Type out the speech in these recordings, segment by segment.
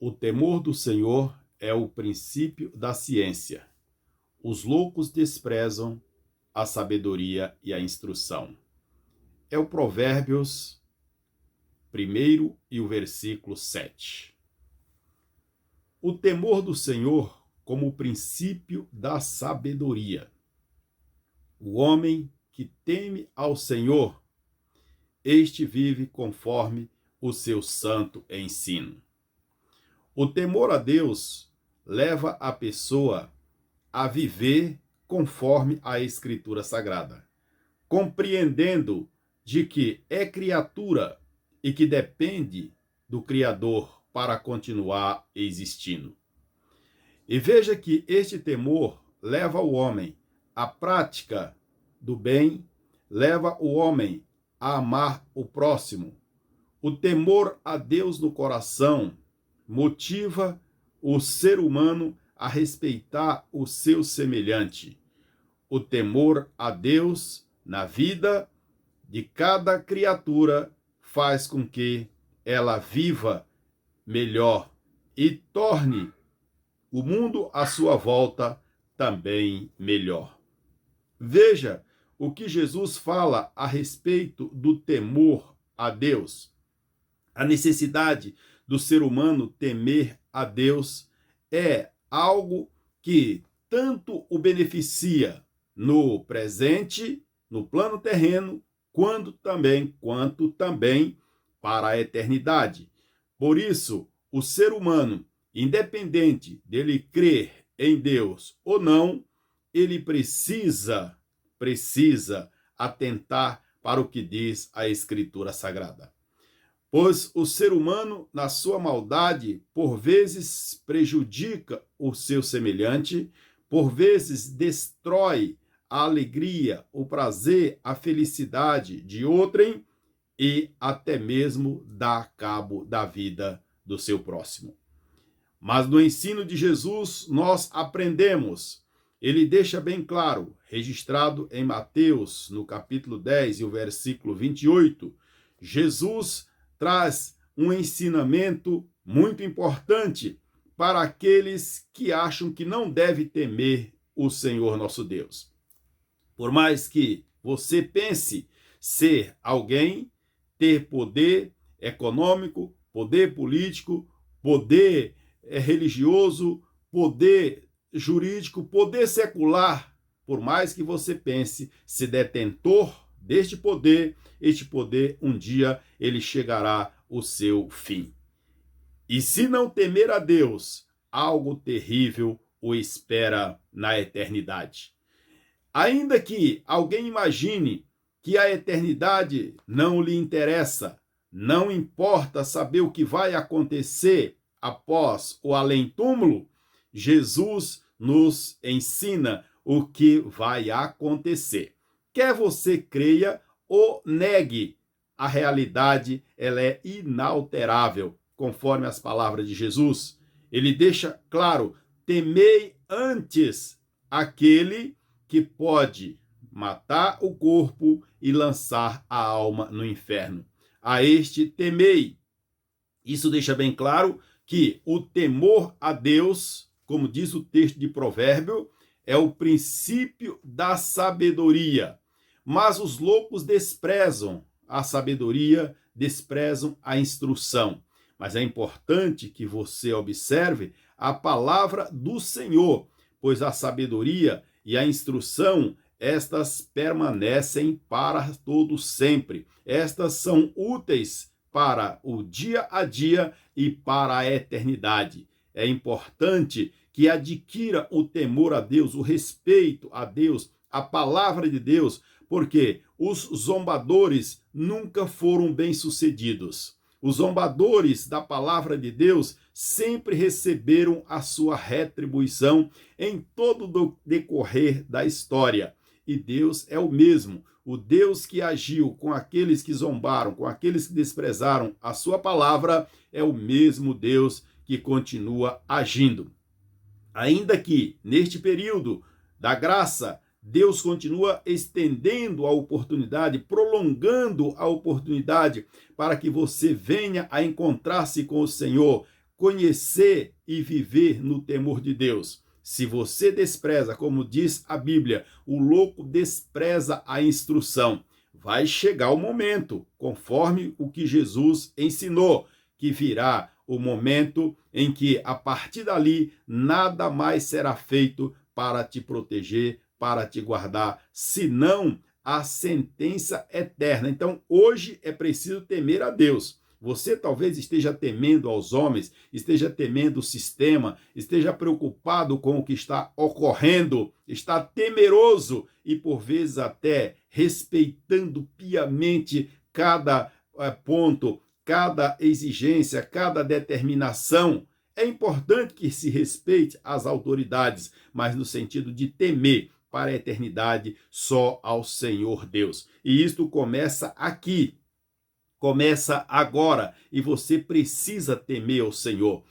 O temor do Senhor é o princípio da ciência. Os loucos desprezam a sabedoria e a instrução. É o Provérbios 1 e o versículo 7. O temor do Senhor como o princípio da sabedoria. O homem que teme ao Senhor, este vive conforme o seu santo ensino. O temor a Deus leva a pessoa a viver conforme a Escritura Sagrada, compreendendo de que é criatura e que depende do Criador para continuar existindo. E veja que este temor leva o homem à prática do bem, leva o homem a amar o próximo. O temor a Deus no coração motiva o ser humano a respeitar o seu semelhante. O temor a Deus na vida de cada criatura faz com que ela viva melhor e torne o mundo à sua volta também melhor. Veja o que Jesus fala a respeito do temor a Deus. A necessidade do ser humano temer a Deus é algo que tanto o beneficia no presente, no plano terreno, quanto também para a eternidade. Por isso, o ser humano, independente dele crer em Deus ou não, ele precisa atentar para o que diz a Escritura Sagrada. Pois o ser humano, na sua maldade, por vezes prejudica o seu semelhante, por vezes destrói a alegria, o prazer, a felicidade de outrem e até mesmo dá cabo da vida do seu próximo. Mas no ensino de Jesus nós aprendemos, ele deixa bem claro, registrado em Mateus, no capítulo 10 e o versículo 28, Jesus traz um ensinamento muito importante para aqueles que acham que não deve temer o Senhor nosso Deus. Por mais que você pense ser alguém, ter poder econômico, poder político, poder religioso, poder jurídico, poder secular, por mais que você pense ser detentor deste poder, este poder um dia ele chegará ao seu fim. E se não temer a Deus, algo terrível o espera na eternidade. Ainda que alguém imagine que a eternidade não lhe interessa, não importa saber o que vai acontecer após o além-túmulo, Jesus nos ensina o que vai acontecer. Quer você creia ou negue, a realidade ela é inalterável, conforme as palavras de Jesus. Ele deixa claro, temei antes aquele que pode matar o corpo e lançar a alma no inferno. A este temei. Isso deixa bem claro que o temor a Deus, como diz o texto de Provérbio, é o princípio da sabedoria. Mas os loucos desprezam a sabedoria, desprezam a instrução. Mas é importante que você observe a palavra do Senhor, pois a sabedoria e a instrução, estas permanecem para todo sempre. Estas são úteis para o dia a dia e para a eternidade. É importante que adquira o temor a Deus, o respeito a Deus, a palavra de Deus, porque os zombadores nunca foram bem-sucedidos. Os zombadores da palavra de Deus sempre receberam a sua retribuição em todo o decorrer da história. E Deus é o mesmo. O Deus que agiu com aqueles que zombaram, com aqueles que desprezaram a sua palavra, é o mesmo Deus que continua agindo. Ainda que neste período da graça, Deus continua estendendo a oportunidade, prolongando a oportunidade para que você venha a encontrar-se com o Senhor, conhecer e viver no temor de Deus. Se você despreza, como diz a Bíblia, o louco despreza a instrução. Vai chegar o momento, conforme o que Jesus ensinou, que virá o momento em que, a partir dali, nada mais será feito para te proteger, para te guardar, senão a sentença eterna. Então, hoje é preciso temer a Deus. Você talvez esteja temendo aos homens, esteja temendo o sistema, esteja preocupado com o que está ocorrendo, está temeroso e, por vezes, até respeitando piamente cada ponto, cada exigência, cada determinação. É importante que se respeite as autoridades, mas no sentido de temer para a eternidade só ao Senhor Deus. E isto começa aqui. Começa agora e você precisa temer ao Senhor.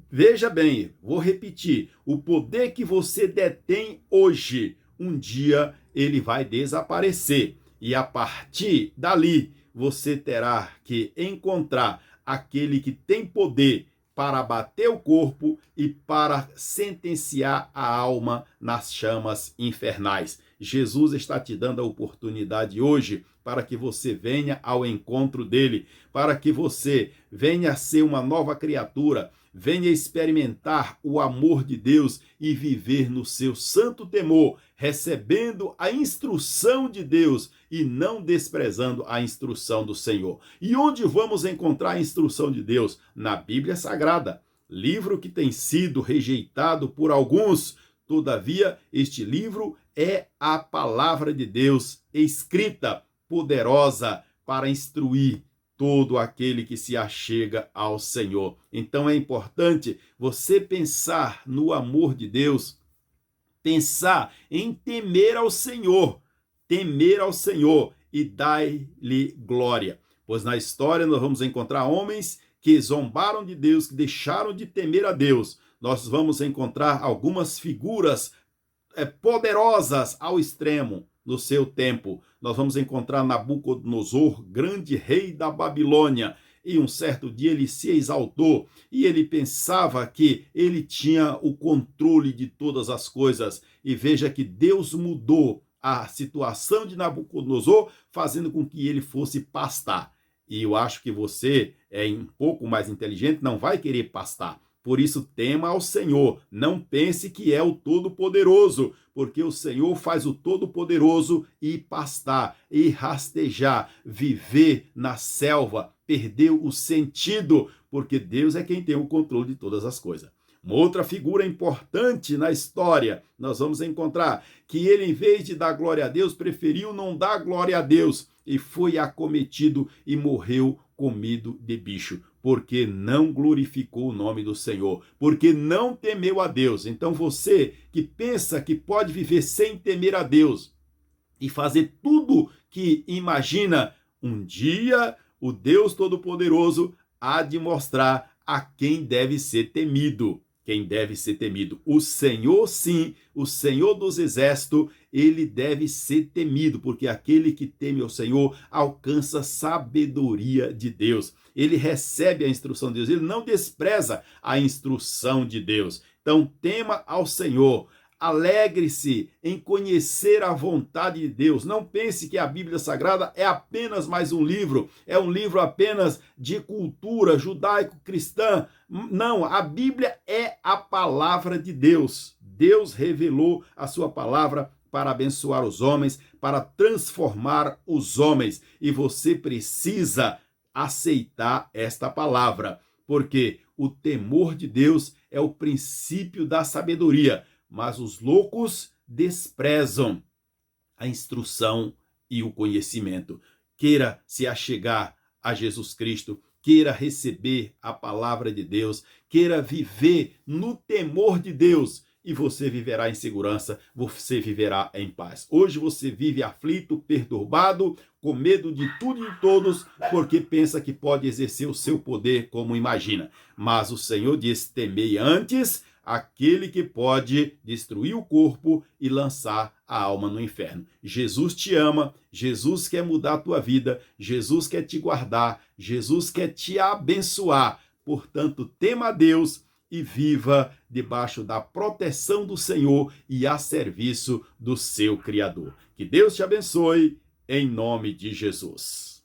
Veja bem, vou repetir, o poder que você detém hoje, um dia ele vai desaparecer. E a partir dali, você terá que encontrar aquele que tem poder para abater o corpo e para sentenciar a alma nas chamas infernais. Jesus está te dando a oportunidade hoje para que você venha ao encontro dele, para que você venha a ser uma nova criatura, venha experimentar o amor de Deus e viver no seu santo temor, recebendo a instrução de Deus e não desprezando a instrução do Senhor. E onde vamos encontrar a instrução de Deus? Na Bíblia Sagrada, livro que tem sido rejeitado por alguns. Todavia, este livro é a palavra de Deus escrita, poderosa para instruir todo aquele que se achega ao Senhor. Então é importante você pensar no amor de Deus, pensar em temer ao Senhor e dar-lhe glória. Pois na história nós vamos encontrar homens que zombaram de Deus, que deixaram de temer a Deus. Nós vamos encontrar algumas figuras poderosas ao extremo no seu tempo. Nós vamos encontrar Nabucodonosor, grande rei da Babilônia, e um certo dia ele se exaltou e ele pensava que ele tinha o controle de todas as coisas. E veja que Deus mudou a situação de Nabucodonosor, fazendo com que ele fosse pastar. E eu acho que você é um pouco mais inteligente, não vai querer pastar. Por isso, tema ao Senhor. Não pense que é o Todo-Poderoso, porque o Senhor faz o Todo-Poderoso ir pastar, ir rastejar, viver na selva, perder o sentido, porque Deus é quem tem o controle de todas as coisas. Uma outra figura importante na história, nós vamos encontrar que ele, em vez de dar glória a Deus, preferiu não dar glória a Deus e foi acometido e morreu comido de bicho, porque não glorificou o nome do Senhor, porque não temeu a Deus. Então você que pensa que pode viver sem temer a Deus e fazer tudo que imagina, um dia o Deus Todo-Poderoso há de mostrar a quem deve ser temido. Quem deve ser temido? O Senhor, sim, o Senhor dos Exércitos, ele deve ser temido, porque aquele que teme ao Senhor alcança sabedoria de Deus. Ele recebe a instrução de Deus, ele não despreza a instrução de Deus. Então, tema ao Senhor. Alegre-se em conhecer a vontade de Deus. Não pense que a Bíblia Sagrada é apenas mais um livro, é um livro apenas de cultura judaico-cristã. Não, a Bíblia é a palavra de Deus. Deus revelou a sua palavra para abençoar os homens, para transformar os homens. E você precisa aceitar esta palavra, porque o temor de Deus é o princípio da sabedoria. Mas os loucos desprezam a instrução e o conhecimento. Queira se achegar a Jesus Cristo, queira receber a palavra de Deus, queira viver no temor de Deus, e você viverá em segurança, você viverá em paz. Hoje você vive aflito, perturbado, com medo de tudo e de todos, porque pensa que pode exercer o seu poder como imagina. Mas o Senhor diz: temei antes aquele que pode destruir o corpo e lançar a alma no inferno. Jesus te ama, Jesus quer mudar a tua vida, Jesus quer te guardar, Jesus quer te abençoar. Portanto, tema a Deus e viva debaixo da proteção do Senhor e a serviço do seu Criador. Que Deus te abençoe, em nome de Jesus.